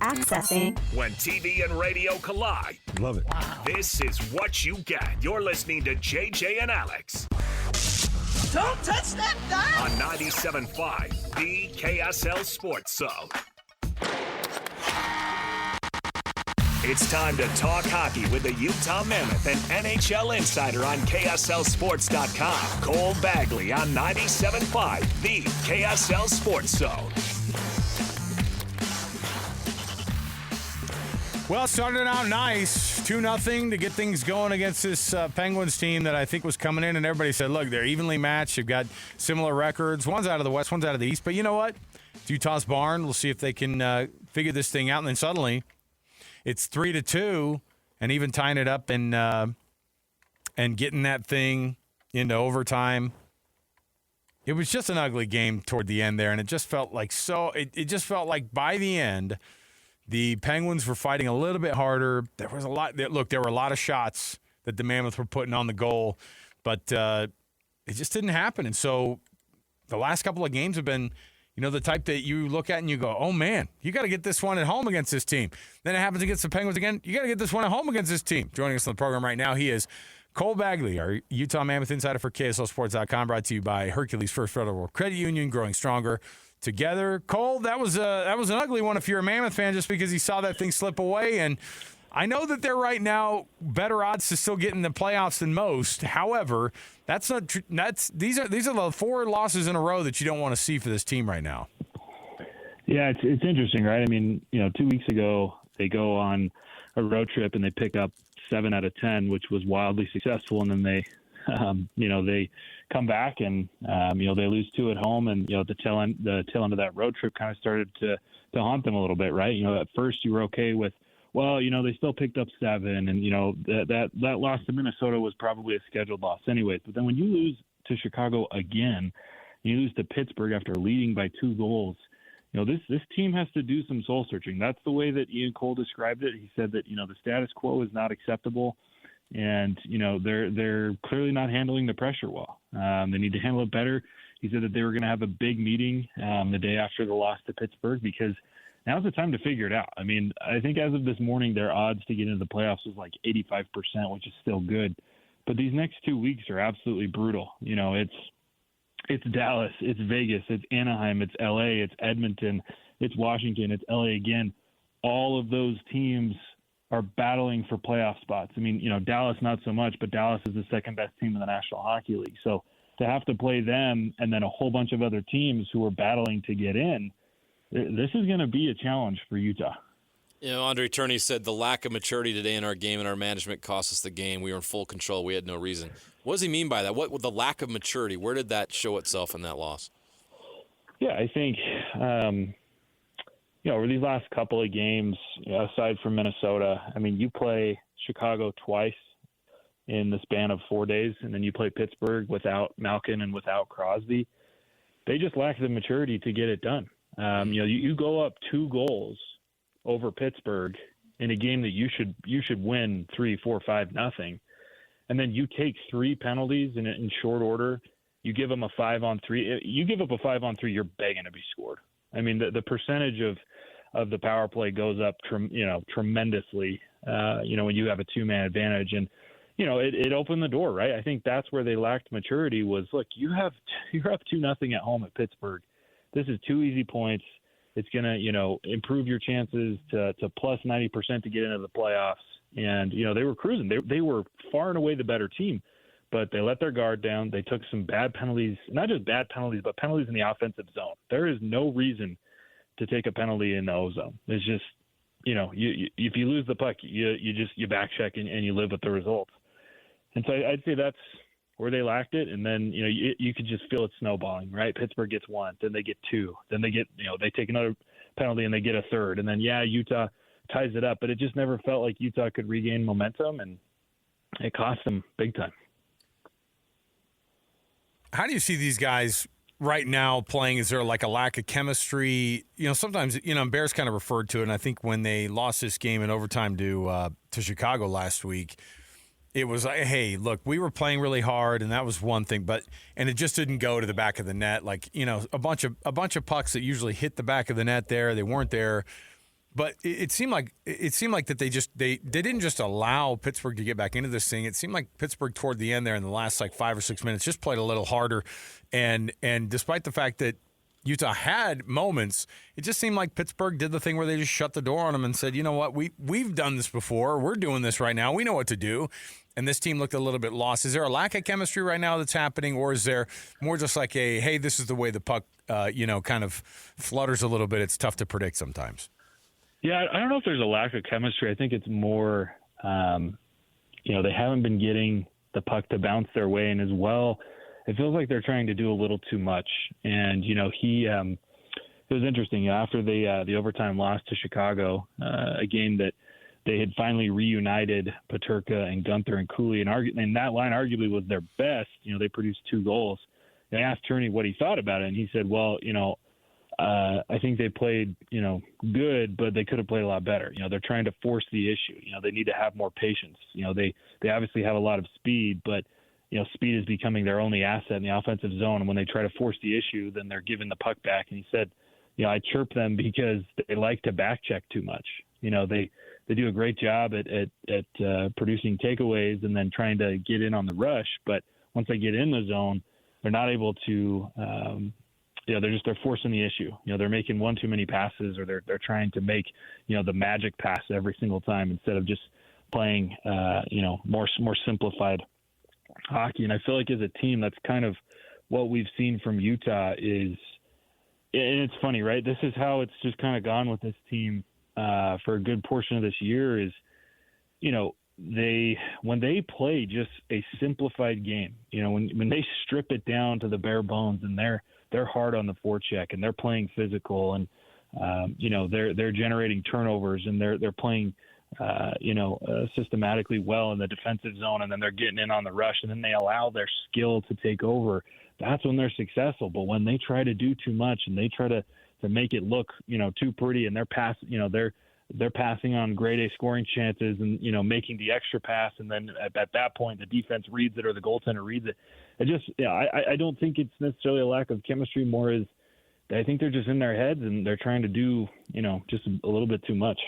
Accessing. When TV and radio collide. Love it. Wow. This is what you get. You're listening to JJ and Alex. Don't touch that dial. On 97.5, the KSL Sports Zone. It's time to talk hockey with the Utah Mammoth and NHL insider on KSLSports.com. Cole Bagley on 97.5, the KSL Sports Zone. Well, it started out nice, 2-0 to get things going against this Penguins team that I think was coming in, and everybody said, look, they're evenly matched. They've got similar records. One's out of the West, one's out of the East. But you know what? It's Utah's barn. We'll see if they can figure this thing out. And then suddenly it's 3-2, and even tying it up and getting that thing into overtime. It was just an ugly game toward the end there, and it just felt like it just felt like by the end, the Penguins were fighting a little bit harder. There was a lot. Look, there were a lot of shots that the Mammoth were putting on the goal, but it just didn't happen. And so the last couple of games have been, the type that you look at and you go, oh, man, you got to get this one at home against this team. Then it happens against the Penguins again. You got to get this one at home against this team. Joining us on the program right now, he is Cole Bagley, our Utah Mammoth insider for KSLSports.com, brought to you by Hercules First Federal Credit Union, growing stronger together. Cole, that was an ugly one if you're a Mammoth fan, just because you saw that thing slip away. And I know that they're right now better odds to still get in the playoffs than most. However, these are the 4 losses in a row that you don't want to see for this team right now. Yeah, it's interesting, right? I mean, 2 weeks ago they go on a road trip and they pick up 7 out of 10, which was wildly successful, and then they they come back and they lose 2 at home, and the tail end of that road trip kind of started to haunt them a little bit, right? At first you were okay with, they still picked up 7, and that loss to Minnesota was probably a scheduled loss anyways. But then when you lose to Chicago again, you lose to Pittsburgh after leading by 2 goals. This team has to do some soul searching. That's the way that Ian Cole described it. He said that the status quo is not acceptable. And, they're clearly not handling the pressure well. They need to handle it better. He said that they were going to have a big meeting the day after the loss to Pittsburgh, because now's the time to figure it out. I mean, I think as of this morning, their odds to get into the playoffs was like 85%, which is still good. But these next 2 weeks are absolutely brutal. It's Dallas, it's Vegas, it's Anaheim, it's LA, it's Edmonton, it's Washington, it's LA again. All of those teams are battling for playoff spots. I mean, Dallas not so much, but Dallas is the second best team in the National Hockey League. So to have to play them and then a whole bunch of other teams who are battling to get in, this is going to be a challenge for Utah. Andre Turney said the lack of maturity today in our game and our management cost us the game. We were in full control. We had no reason. What does he mean by that? What the lack of maturity? Where did that show itself in that loss? Yeah, I think over these last couple of games, aside from Minnesota, I mean, you play Chicago twice in the span of 4 days, and then you play Pittsburgh without Malkin and without Crosby. They just lack the maturity to get it done. You go up 2 goals over Pittsburgh in a game that you should win 3-4-5-0, and then you take 3 penalties in short order. You give them a 5-on-3. You give up a 5-on-3, you're begging to be scored. I mean, the percentage of the power play goes up tremendously, when you have a 2-man advantage. And, it opened the door, right? I think that's where they lacked maturity was, look, you're up 2-0 at home at Pittsburgh. This is 2 easy points. It's going to, improve your chances to plus 90% to get into the playoffs. And, they were cruising. They were far and away the better team, but they let their guard down. They took some bad penalties, not just bad penalties, but penalties in the offensive zone. There is no reason to take a penalty in the O zone. It's just, if you lose the puck, you back check and you live with the results. And so I'd say that's where they lacked it. And then, you could just feel it snowballing, right? Pittsburgh gets 1, then they get 2, then they get, they take another penalty and they get a 3rd. And then, Utah ties it up, but it just never felt like Utah could regain momentum, and it cost them big time. How do you see these guys right now playing? Is there like a lack of chemistry? Sometimes, Bears kind of referred to it, and I think when they lost this game in overtime to Chicago last week, it was like, hey, look, we were playing really hard, and that was one thing, and it just didn't go to the back of the net. Like, a bunch of pucks that usually hit the back of the net there, they weren't there. But it seemed like that they didn't just allow Pittsburgh to get back into this thing. It seemed like Pittsburgh toward the end there in the last like 5 or 6 minutes just played a little harder, and despite the fact that Utah had moments, it just seemed like Pittsburgh did the thing where they just shut the door on them and said, you know what, we've done this before, we're doing this right now, we know what to do. And this team looked a little bit lost. Is there a lack of chemistry right now that's happening, or is there more just like a, hey, this is the way the puck, kind of flutters a little bit? It's tough to predict sometimes. Yeah, I don't know if there's a lack of chemistry. I think it's more, they haven't been getting the puck to bounce their way, and as well, it feels like they're trying to do a little too much. And it was interesting after the overtime loss to Chicago, a game that they had finally reunited Peterka and Gunther and Cooley, and that line arguably was their best. They produced 2 goals. They asked Turney what he thought about it, and he said, well, I think they played, good, but they could have played a lot better. They're trying to force the issue. They need to have more patience. They obviously have a lot of speed, but speed is becoming their only asset in the offensive zone. And when they try to force the issue, then they're giving the puck back. And he said, I chirp them because they like to back check too much. They do a great job at producing takeaways and then trying to get in on the rush. But once they get in the zone, they're not able to, they're forcing the issue. They're making one too many passes, or they're trying to make, the magic pass every single time instead of just playing, more simplified hockey. And I feel like as a team, that's kind of what we've seen from Utah is, and it's funny, right? This is how it's just kind of gone with this team for a good portion of this year is, when they play just a simplified game, when they strip it down to the bare bones and they're hard on the forecheck and they're playing physical and, they're generating turnovers and they're playing, systematically well in the defensive zone, and then they're getting in on the rush, and then they allow their skill to take over. That's when they're successful. But when they try to do too much and they try to make it look, too pretty, and they're passing on grade A scoring chances and, making the extra pass. And then at that point, the defense reads it or the goaltender reads it. I don't think it's necessarily a lack of chemistry, more is I think they're just in their heads and they're trying to do, just a little bit too much.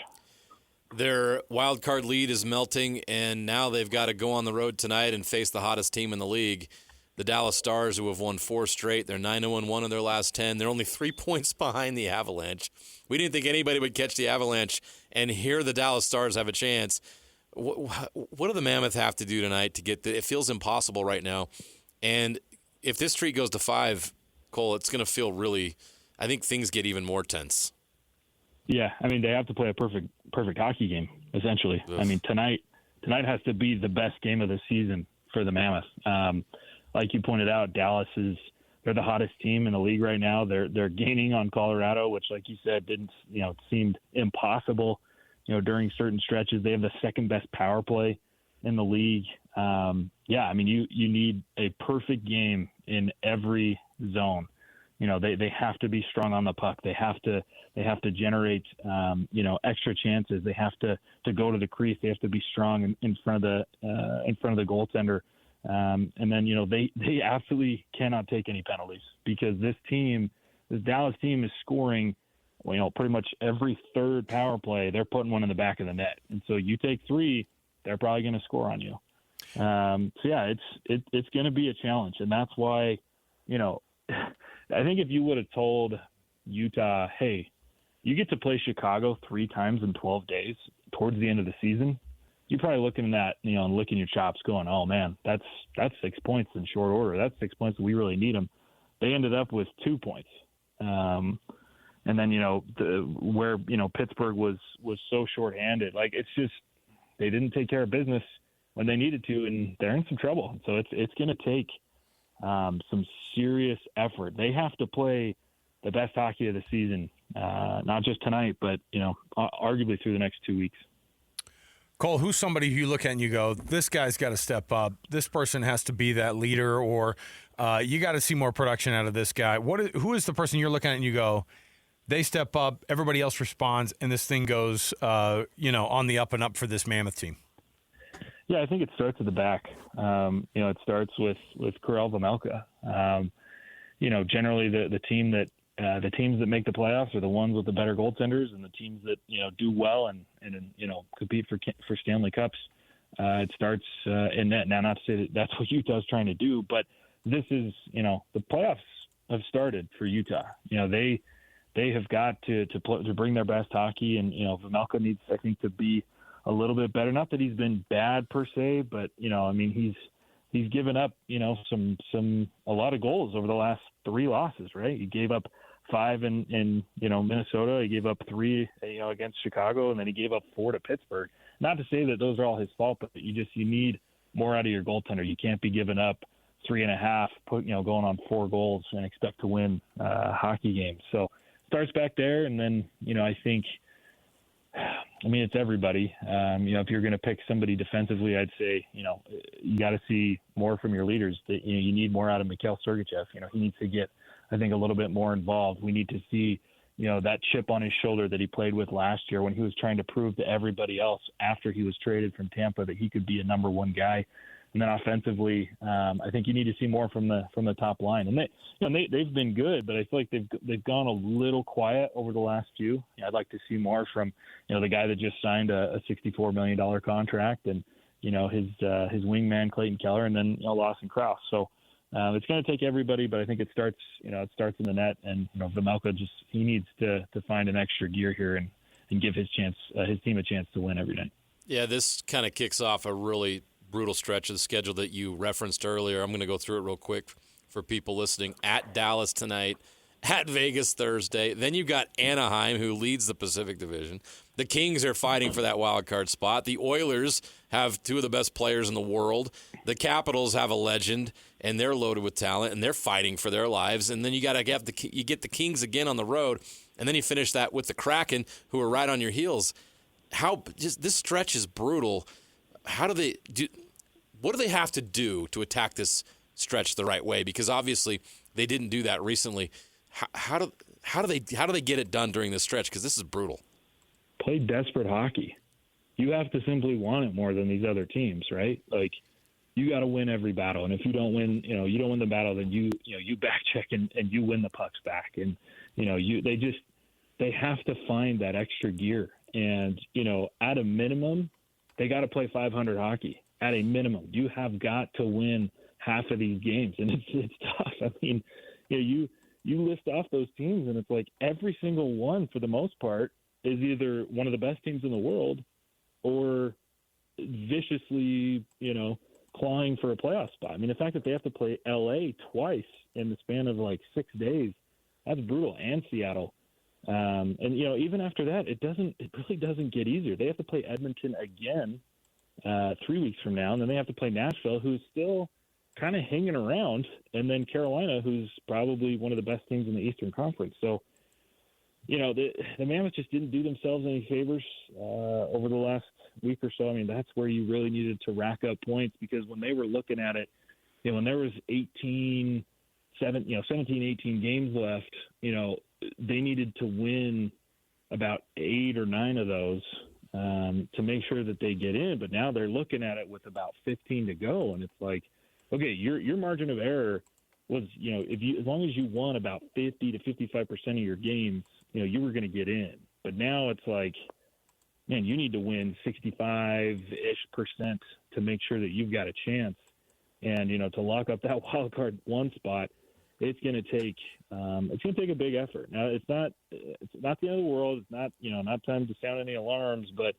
Their wild card lead is melting, and now they've got to go on the road tonight and face the hottest team in the league, the Dallas Stars, who have won 4 straight. They're 9-1 in their last 10. They're only 3 points behind the Avalanche. We didn't think anybody would catch the Avalanche, and here the Dallas Stars have a chance. What do the Mammoth have to do tonight to get it feels impossible right now. And if this streak goes to 5, Cole, it's going to feel really – I think things get even more tense. Yeah, they have to play a perfect hockey game, essentially. Ugh. Tonight has to be the best game of the season for the Mammoth. Like you pointed out, Dallas they're the hottest team in the league right now. They're gaining on Colorado, which, like you said, seemed impossible, during certain stretches. They have the second best power play in the league. You need a perfect game in every zone. They have to be strong on the puck. They have to generate, extra chances. They have to go to the crease. They have to be strong in front of the goaltender. And then, they absolutely cannot take any penalties because this Dallas team is scoring, pretty much every third power play. They're putting one in the back of the net. And so you take 3, they're probably going to score on you. It's going to be a challenge. And that's why, I think if you would have told Utah, hey, you get to play Chicago 3 times in 12 days towards the end of the season, you're probably looking at that, and licking your chops going, oh, man, that's 6 points in short order. That's 6 points that we really need them. They ended up with 2 points. And then, where Pittsburgh was so shorthanded. Like, it's just they didn't take care of business when they needed to, and they're in some trouble. So it's going to take some serious effort. They have to play the best hockey of the season, not just tonight, but, arguably through the next 2 weeks. Cole, who's somebody you look at and you go, this guy's got to step up. This person has to be that leader, or you got to see more production out of this guy. Who is the person you're looking at and you go, they step up, everybody else responds, and this thing goes, on the up and up for this Mammoth team? Yeah, I think it starts at the back. It starts with Karel Vejmelka. Generally the team that the teams that make the playoffs are the ones with the better goaltenders, and the teams that do well and compete for Stanley Cups. It starts in net. Now, not to say that that's what Utah's trying to do, but this is the playoffs have started for Utah. They have got to bring their best hockey, and Vejmelka needs, I think, to be a little bit better. Not that he's been bad per se, but he's given up a lot of goals over the last 3 losses. Right, he gave up 5 in Minnesota. He gave up 3 against Chicago, and then he gave up 4 to Pittsburgh. Not to say that those are all his fault, but you need more out of your goaltender. You can't be giving up 3.5, going on 4 goals and expect to win hockey games. So starts back there, and then I think, it's everybody. If you're going to pick somebody defensively, I'd say you got to see more from your leaders. That you need more out of Mikhail Sergachev. He needs to get, I think, a little bit more involved. We need to see that chip on his shoulder that he played with last year when he was trying to prove to everybody else after he was traded from Tampa that he could be a number 1 guy. And then offensively, I think you need to see more from the top line. And they've been good, but I feel like they've gone a little quiet over the last few. I'd like to see more from the guy that just signed a $64 million contract, and his wingman Clayton Keller, and then Lawson Krause. So it's going to take everybody, but I think it starts in the net, and Vejmelka he needs to find an extra gear here and give his team a chance to win every night. Yeah, this kind of kicks off a really brutal stretch of the schedule that you referenced earlier. I'm going to go through it real quick for people listening. At Dallas tonight, at Vegas Thursday. Then you've got Anaheim, who leads the Pacific Division. The Kings are fighting for that wild card spot. The Oilers have 2 of the best players in the world. The Capitals have a legend, and they're loaded with talent, and they're fighting for their lives. And then you get the Kings again on the road, and then you finish that with the Kraken, who are right on your heels. This stretch is brutal. What do they have to do to attack this stretch the right way? Because obviously they didn't do that recently. How do they get it done during this stretch? Because this is brutal. Play desperate hockey. You have to simply want it more than these other teams, right? Like, you got to win every battle, and if you don't win, you don't win the battle, then you back check and you win the pucks back, and they have to find that extra gear, and at a minimum, they got to play 500 hockey. At a minimum, you have got to win half of these games, and it's tough. I mean, you list off those teams, and it's like every single one, for the most part, is either one of the best teams in the world or viciously, clawing for a playoff spot. I mean, the fact that they have to play LA twice in the span of like 6 days, that's brutal, and Seattle. And even after that, it really doesn't get easier. They have to play Edmonton again 3 weeks from now, and then they have to play Nashville, who's still kind of hanging around, and then Carolina, who's probably one of the best teams in the Eastern Conference. So, the Mammoths just didn't do themselves any favors over the last week or so. I mean, that's where you really needed to rack up points, because when they were looking at it, when there was 17, 18 games left, they needed to win about 8 or 9 of those to make sure that they get in. But now they're looking at it with about 15 to go, and it's like, okay, your margin of error was, as long as you won about 50 to 55% of your games, you were going to get in. But now it's like, man, you need to win 65-ish% to make sure that you've got a chance. And to lock up that wild card 1 spot, it's going to take a big effort. Now, it's not the end of the world. It's not not time to sound any alarms. But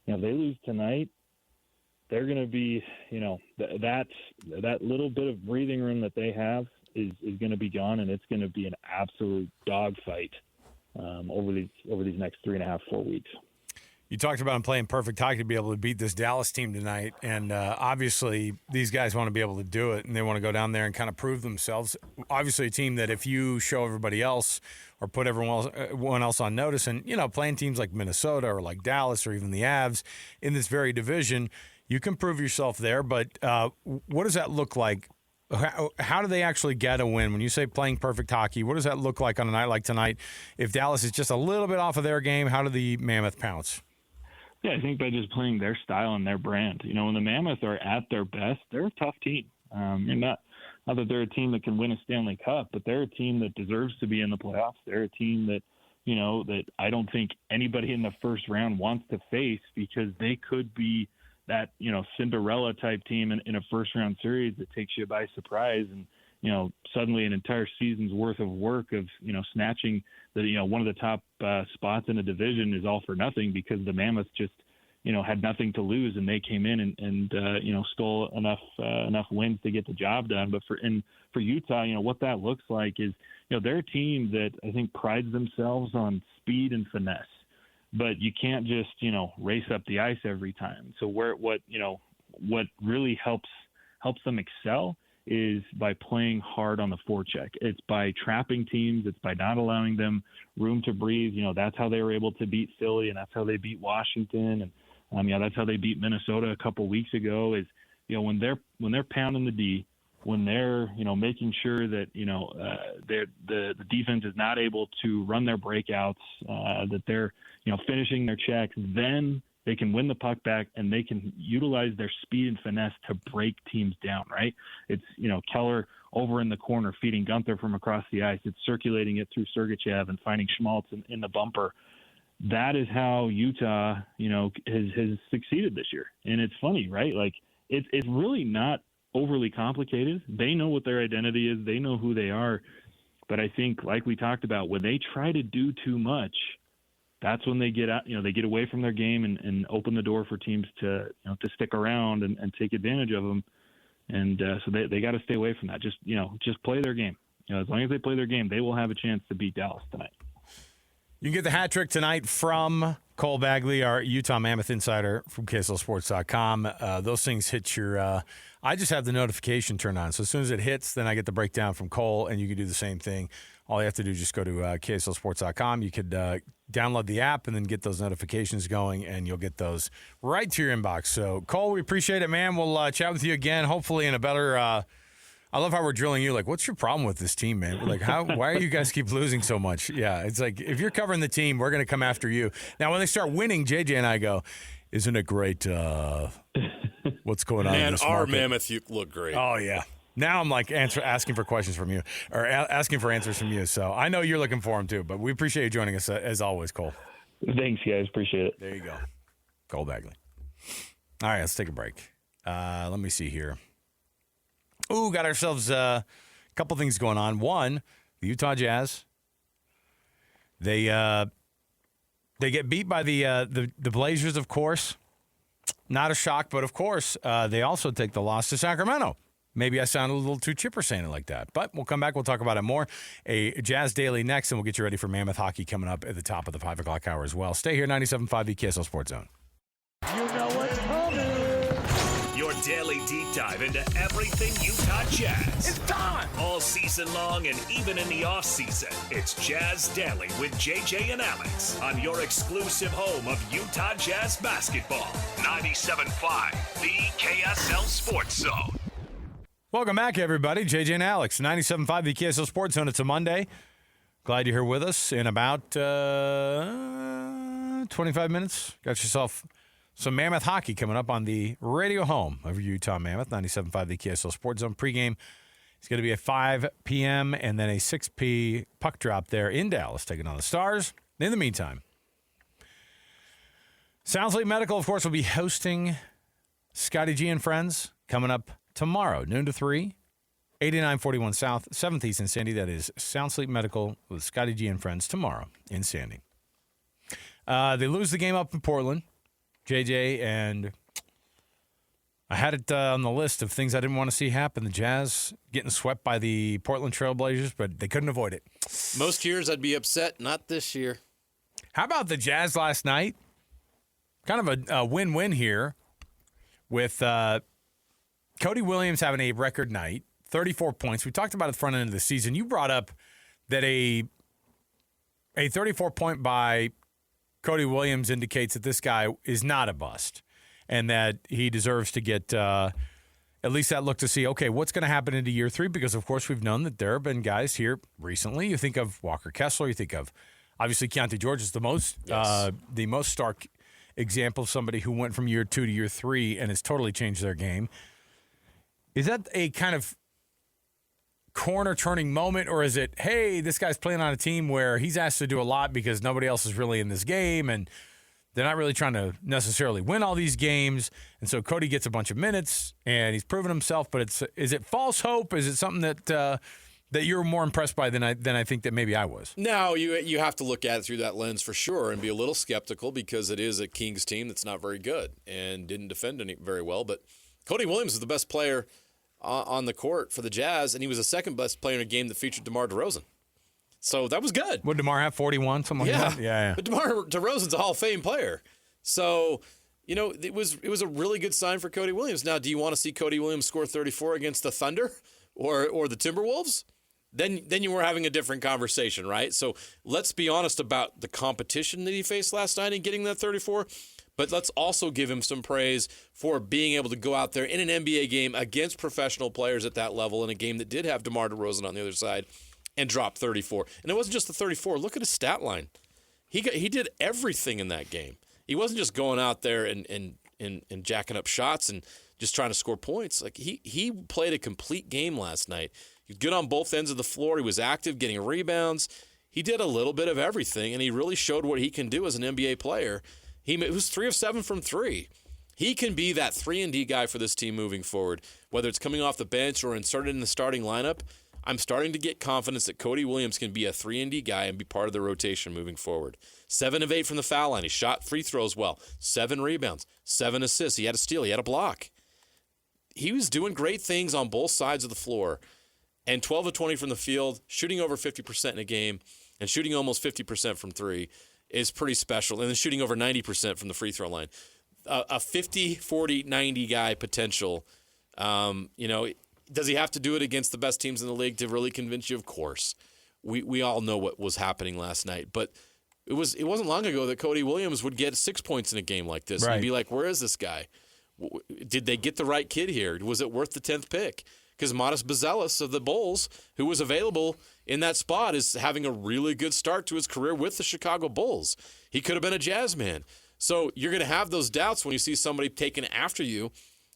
if they lose tonight, they're going to be that little bit of breathing room that they have is going to be gone, and it's going to be an absolute dogfight over these next 3.5, 4 weeks. You talked about them playing perfect hockey to be able to beat this Dallas team tonight, and obviously these guys want to be able to do it, and they want to go down there and kind of prove themselves. Obviously a team that if you show everybody else or put everyone else on notice, and, playing teams like Minnesota or like Dallas or even the Avs in this very division, you can prove yourself there, but what does that look like? How do they actually get a win? When you say playing perfect hockey, what does that look like on a night like tonight? If Dallas is just a little bit off of their game, how do the Mammoth pounce? Yeah, I think by just playing their style and their brand. When the Mammoth are at their best, they're a tough team. And not that they're a team that can win a Stanley Cup, but they're a team that deserves to be in the playoffs. They're a team that, that I don't think anybody in the first round wants to face, because they could be that, Cinderella type team in a first round series that takes you by surprise. And, suddenly an entire season's worth of work of, snatching one of the top spots in a division is all for nothing, because the Mammoths just, had nothing to lose, and they came in and stole enough wins to get the job done. But for Utah, what that looks like is, they're a team that I think prides themselves on speed and finesse, but you can't just, race up the ice every time. So what really helps them excel is by playing hard on the forecheck. It's by trapping teams. It's by not allowing them room to breathe. That's how they were able to beat Philly, and that's how they beat Washington. And that's how they beat Minnesota a couple weeks ago, is, when they're pounding the D, when they're, making sure that, the defense is not able to run their breakouts, that they're, finishing their checks, then they can win the puck back, and they can utilize their speed and finesse to break teams down, right? It's, Keller over in the corner feeding Gunther from across the ice. It's circulating it through Sergachev and finding Schmaltz in the bumper. That is how Utah, has succeeded this year. And it's funny, right? Like, it's really not overly complicated. They know what their identity is. They know who they are. But I think, like we talked about, when they try to do too much, that's when they get out, they get away from their game and open the door for teams to stick around and take advantage of them. And so they got to stay away from that. Just play their game. As long as they play their game, they will have a chance to beat Dallas tonight. You can get the hat trick tonight from Cole Bagley, our Utah Mammoth insider from KSLSports.com. Those things hit your I just have the notification turned on. So as soon as it hits, then I get the breakdown from Cole, and you can do the same thing. All you have to do is just go to KSLSports.com. You could download the app and then get those notifications going, and you'll get those right to your inbox. So, Cole, we appreciate it, man. We'll chat with you again, hopefully in a better I love how we're drilling you. Like, what's your problem with this team, man? We're like, why are you guys keep losing so much? Yeah, it's like, if you're covering the team, we're going to come after you. Now, when they start winning, JJ and I go, isn't it great what's going on in this our market? Mammoth, you look great. Oh, yeah. Now I'm like asking for questions from you, or asking for answers from you. So I know you're looking for them too, but we appreciate you joining us as always, Cole. Thanks, guys. Appreciate it. There you go. Cole Bagley. All right, let's take a break. Let me see here. Ooh, got ourselves a couple things going on. One, the Utah Jazz. They get beat by the Blazers, of course. Not a shock, but of course, they also take the loss to Sacramento. Maybe I sound a little too chipper saying it like that, but we'll come back. We'll talk about it more. A Jazz Daily next, and we'll get you ready for Mammoth hockey coming up at the top of the 5 o'clock hour as well. Stay here, 97.5 the KSL Sports Zone. You know what's coming. Your daily deep dive into everything Utah Jazz. It's time. All season long and even in the off season. It's Jazz Daily with JJ and Alex on your exclusive home of Utah Jazz basketball. 97.5 the KSL Sports Zone. Welcome back, everybody. JJ and Alex, 97.5 the KSL Sports Zone. It's a Monday. Glad you're here with us. In about 25 minutes, got yourself some Mammoth hockey coming up on the radio home of Utah Mammoth, 97.5 the KSL Sports Zone. Pregame is going to be at 5 p.m. and then a 6 p. puck drop there in Dallas, taking on the Stars. In the meantime, Sound Sleep Medical, of course, will be hosting Scotty G and Friends coming up tomorrow, noon to 3, 8941 South, 7th East in Sandy. That is Sound Sleep Medical with Scotty G and Friends tomorrow in Sandy. They lose the game up in Portland, JJ, and I had it on the list of things I didn't want to see happen. The Jazz getting swept by the Portland Trailblazers, but they couldn't avoid it. Most years I'd be upset, not this year. How about the Jazz last night? Kind of a win-win here with Cody Williams having a record night, 34 points. We talked about at the front end of the season. You brought up that a 34-point by Cody Williams indicates that this guy is not a bust and that he deserves to get at least that look to see, okay, what's going to happen into year 3? Because, of course, we've known that there have been guys here recently. You think of Walker Kessler. You think of, obviously, Keontae George is the most stark example of somebody who went from year 2 to year 3 and has totally changed their game. Is that a kind of corner-turning moment, or is it, hey, this guy's playing on a team where he's asked to do a lot because nobody else is really in this game, and they're not really trying to necessarily win all these games, and so Cody gets a bunch of minutes, and he's proven himself, but is it false hope? Is it something that you're more impressed by than I think that maybe I was? No, you have to look at it through that lens for sure and be a little skeptical because it is a Kings team that's not very good and didn't defend very well, but Cody Williams is the best player on the court for the Jazz, and he was the second best player in a game that featured DeMar DeRozan. So that was good. Would DeMar have 41, something like that? Yeah. But DeMar DeRozan's a Hall of Fame player. So, it was a really good sign for Cody Williams. Now, do you want to see Cody Williams score 34 against the Thunder or the Timberwolves? Then you were having a different conversation, right? So let's be honest about the competition that he faced last night and getting that 34. But let's also give him some praise for being able to go out there in an NBA game against professional players at that level in a game that did have DeMar DeRozan on the other side and drop 34. And it wasn't just the 34. Look at his stat line. He did everything in that game. He wasn't just going out there and jacking up shots and just trying to score points. Like he played a complete game last night. He was good on both ends of the floor. He was active, getting rebounds. He did a little bit of everything, and he really showed what he can do as an NBA player. He was 3 of 7 from 3. He can be that 3-and-D guy for this team moving forward, whether it's coming off the bench or inserted in the starting lineup. I'm starting to get confidence that Cody Williams can be a 3-and-D guy and be part of the rotation moving forward. 7 of 8 from the foul line. He shot free throws well. 7 rebounds, 7 assists. He had a steal. He had a block. He was doing great things on both sides of the floor. And 12 of 20 from the field, shooting over 50% in a game, and shooting almost 50% from 3 is pretty special. And then shooting over 90% from the free throw line. A 50, 40, 90 guy potential. Does he have to do it against the best teams in the league to really convince you? Of course. We all know what was happening last night. But it wasn't long ago that Cody Williams would get 6 points in a game like this. Right. And you'd be like, where is this guy? Did they get the right kid here? Was it worth the 10th pick? Because Modest Bazelis of the Bulls, who was available in that spot, is having a really good start to his career with the Chicago Bulls. He could have been a Jazz man. So you're going to have those doubts when you see somebody taken after you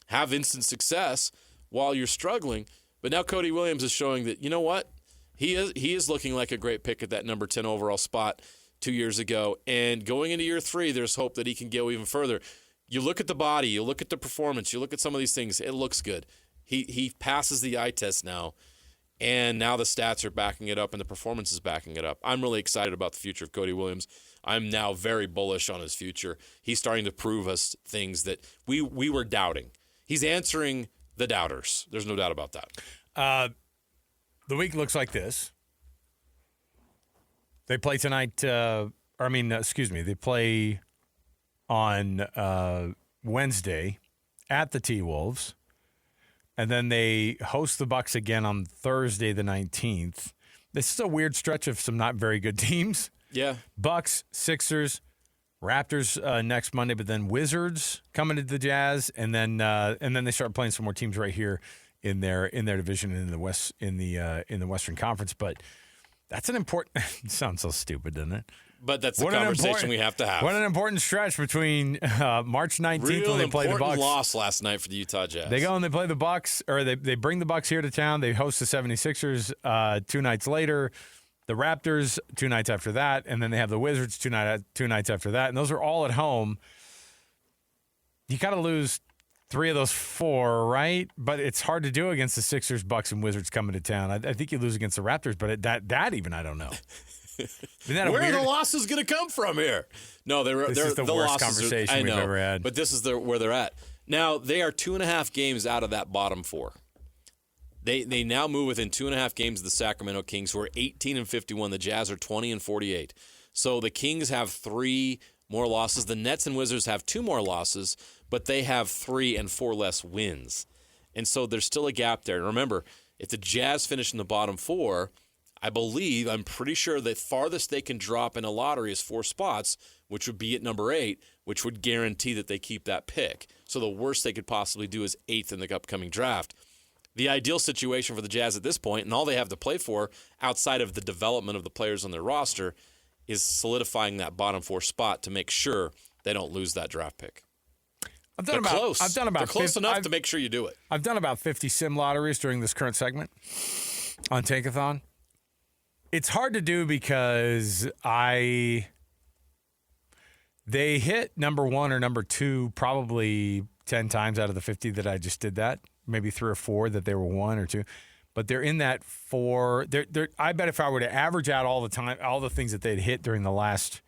have instant success while you're struggling. But now Cody Williams is showing that, you know what? He is looking like a great pick at that number 10 overall spot 2 years ago. And going into year 3, there's hope that he can go even further. You look at the body, you look at the performance, you look at some of these things, it looks good. He passes the eye test now, and now the stats are backing it up and the performance is backing it up. I'm really excited about the future of Cody Williams. I'm now very bullish on his future. He's starting to prove us things that we were doubting. He's answering the doubters. There's no doubt about that. The week looks like this. They play tonight. They play on Wednesday at the T-Wolves. And then they host the Bucks again on Thursday the 19th. This is a weird stretch of some not very good teams. Yeah. Bucks, Sixers, Raptors next Monday, but then Wizards coming to the Jazz, and then they start playing some more teams right here in their division in the West in the Western Conference. But that's an important. It sounds so stupid, doesn't it? But that's the conversation we have to have. What an important stretch between March 19th when they play the Bucks. Loss last night for the Utah Jazz. They go and they play the Bucks, or they bring the Bucks here to town. They host the 76ers 2 nights later, the Raptors 2 nights after that, and then they have the Wizards 2 nights after that. And those are all at home. You got to lose 3 of those 4, right? But it's hard to do against the Sixers, Bucks, and Wizards coming to town. I think you lose against the Raptors, but that even I don't know. Where are the losses going to come from here? No, this is the worst conversation we've ever had. But this is where they're at. Now, they are 2.5 games out of that bottom 4. They now move within 2.5 games of the Sacramento Kings, who are 18-51. The Jazz are 20-48. So the Kings have 3 more losses. The Nets and Wizards have 2 more losses, but they have 3 and 4 less wins. And so there's still a gap there. And remember, if the Jazz finish in the bottom 4, I'm pretty sure the farthest they can drop in a lottery is 4 spots, which would be at number 8, which would guarantee that they keep that pick. So the worst they could possibly do is 8th in the upcoming draft. The ideal situation for the Jazz at this point, and all they have to play for outside of the development of the players on their roster, is solidifying that bottom 4 spot to make sure they don't lose that draft pick. They're close enough to make sure you do it. I've done about 50 sim lotteries during this current segment. On Tankathon? It's hard to do because they hit number 1 or number 2 probably 10 times out of the 50 that I just did that. Maybe 3 or 4 that they were 1 or 2. But they're in that 4. I bet if I were to average out all the time, all the things that they'd hit during the last,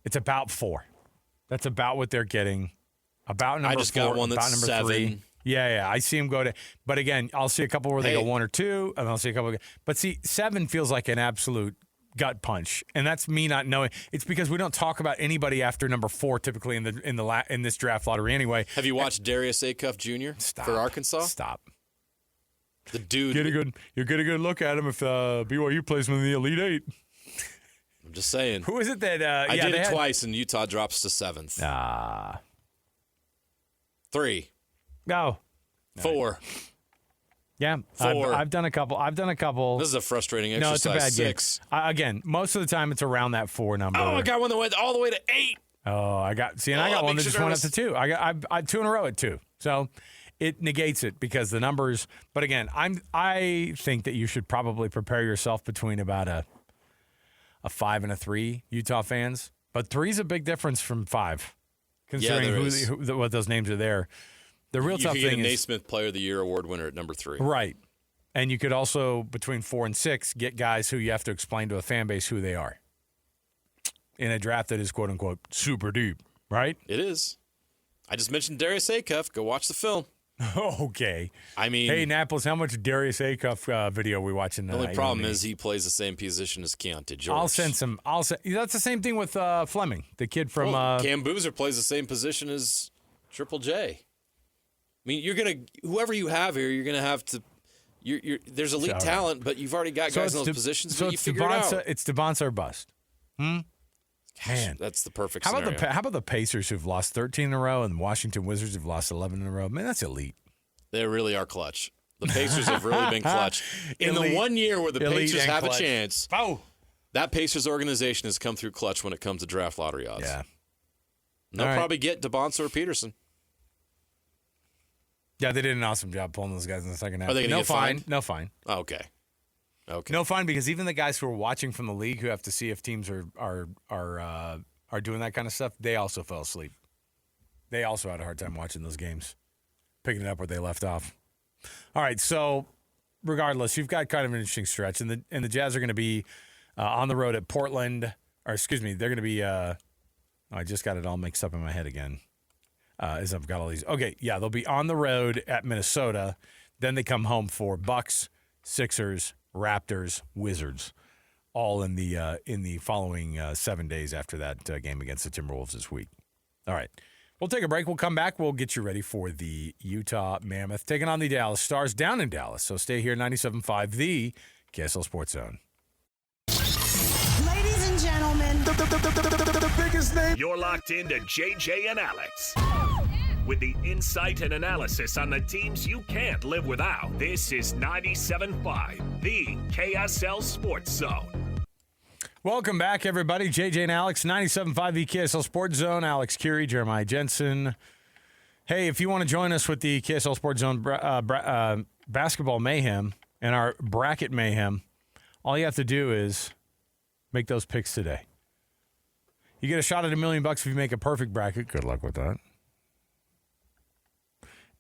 it's about 4. That's about what they're getting. About number 4. I just got one that's 7. 3. Yeah. I see them go to, but again, I'll see a couple where they go 1 or 2, and I'll see a couple. But see, 7 feels like an absolute gut punch, and that's me not knowing. It's because we don't talk about anybody after number 4 typically in this draft lottery anyway. Have you watched Darius Acuff Jr. for Arkansas? Stop. The dude. You get a good look at him if BYU plays him in the Elite 8. I'm just saying. Who is it that? I did it twice, and Utah drops to 7th. 3. No. 4. Yeah, 4. I've done a couple. This is a frustrating exercise. No, it's a bad 6. game. Again, most of the time it's around that 4 number. Oh, I got one that went all the way to 8. Oh, I got one that just went up to 2. I 2 in a row at 2. So it negates it because the numbers. But again, I think that you should probably prepare yourself between about a 5 and a 3, Utah fans. But 3 is a big difference from 5, considering what those names are there. The real tough thing is you could get a Naismith Player of the Year award winner at number 3. Right. And you could also, between 4 and 6, get guys who you have to explain to a fan base who they are in a draft that is, quote unquote, super deep, right? It is. I just mentioned Darius Acuff. Go watch the film. Okay. I mean, hey, Napoles, how much Darius Acuff video are we watching? The only problem is he plays the same position as Keontae George. I'll send some. That's the same thing with Fleming, the kid from. Cam Boozer plays the same position as Triple J. I mean, whoever you have here, you're gonna have to. There's elite talent, but you've already got guys in those positions. So you figure it out. It's DeBonce or bust. Man, that's the perfect scenario. How about the Pacers who've lost 13 in a row and Washington Wizards who've lost 11 in a row? Man, that's elite. They really are clutch. The Pacers have really been clutch. In the 1 year where the Pacers have a chance, that Pacers organization has come through clutch when it comes to draft lottery odds. Yeah. They'll probably get DeBonce or Peterson. Yeah, they did an awesome job pulling those guys in the second half. Are they going to get fined? No fine. Oh, okay. No fine, because even the guys who are watching from the league who have to see if teams are doing that kind of stuff, they also fell asleep. They also had a hard time watching those games, picking it up where they left off. All right, so regardless, you've got kind of an interesting stretch, and the Jazz are going to be on the road at Portland, or excuse me, they're going to be. I just got it all mixed up in my head again. As I've got all these. Okay, yeah, they'll be on the road at Minnesota. Then they come home for Bucks, Sixers, Raptors, Wizards, all in the following 7 days after that game against the Timberwolves this week. All right, we'll take a break. We'll come back. We'll get you ready for the Utah Mammoth taking on the Dallas Stars down in Dallas. So stay here, 97.5, the KSL Sports Zone. Ladies and gentlemen, the biggest name. You're locked into JJ and Alex. With the insight and analysis on the teams you can't live without. This is 97.5, the KSL Sports Zone. Welcome back, everybody. JJ and Alex, 97.5, the KSL Sports Zone. Alex Kirry, Jeremiah Jensen. Hey, if you want to join us with the KSL Sports Zone basketball mayhem and our bracket mayhem, all you have to do is make those picks today. You get a shot at $1 million if you make a perfect bracket. Good luck with that.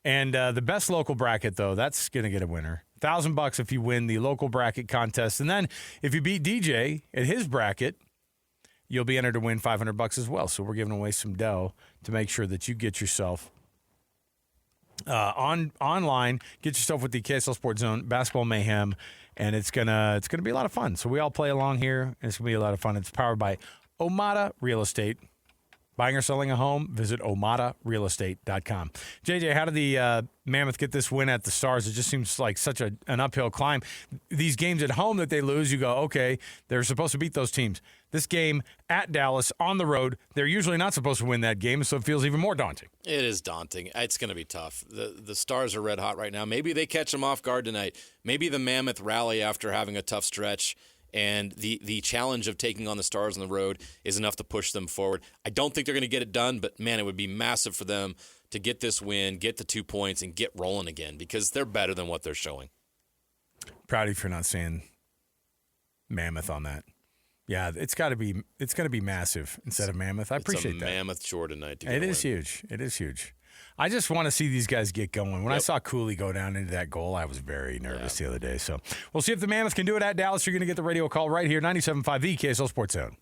And the best local bracket, though, that's going to get a winner. $1,000 if you win the local bracket contest. And then if you beat DJ at his bracket, you'll be entered to win $500 as well. So we're giving away some dough to make sure that you get yourself online, get yourself with the KSL Sports Zone Basketball Mayhem, and it's gonna be a lot of fun. So we all play along here, and it's gonna be a lot of fun. It's powered by Omada Real Estate. Buying or selling a home, visit omadarealestate.com. JJ, how did the Mammoth get this win at the Stars? It just seems like such an uphill climb. These games at home that they lose, you go, okay, they're supposed to beat those teams. This game at Dallas on the road, they're usually not supposed to win that game, so it feels even more daunting. It is daunting. It's going to be tough. The Stars are red hot right now. Maybe they catch them off guard tonight. Maybe the Mammoth rally after having a tough stretch. And the challenge of taking on the Stars on the road is enough to push them forward. I don't think they're going to get it done, but, man, it would be massive for them to get this win, get the 2 points, and get rolling again because they're better than what they're showing. Proud of you for not saying Mammoth on that. Yeah, it's going to be massive instead of Mammoth. I appreciate that. It's a mammoth chore tonight. It is huge. It is huge. I just want to see these guys get going. When I saw Cooley go down into that goal, I was very nervous the other day. So we'll see if the Mammoth can do it at Dallas. You're going to get the radio call right here, 97.5 the KSL Sports Zone.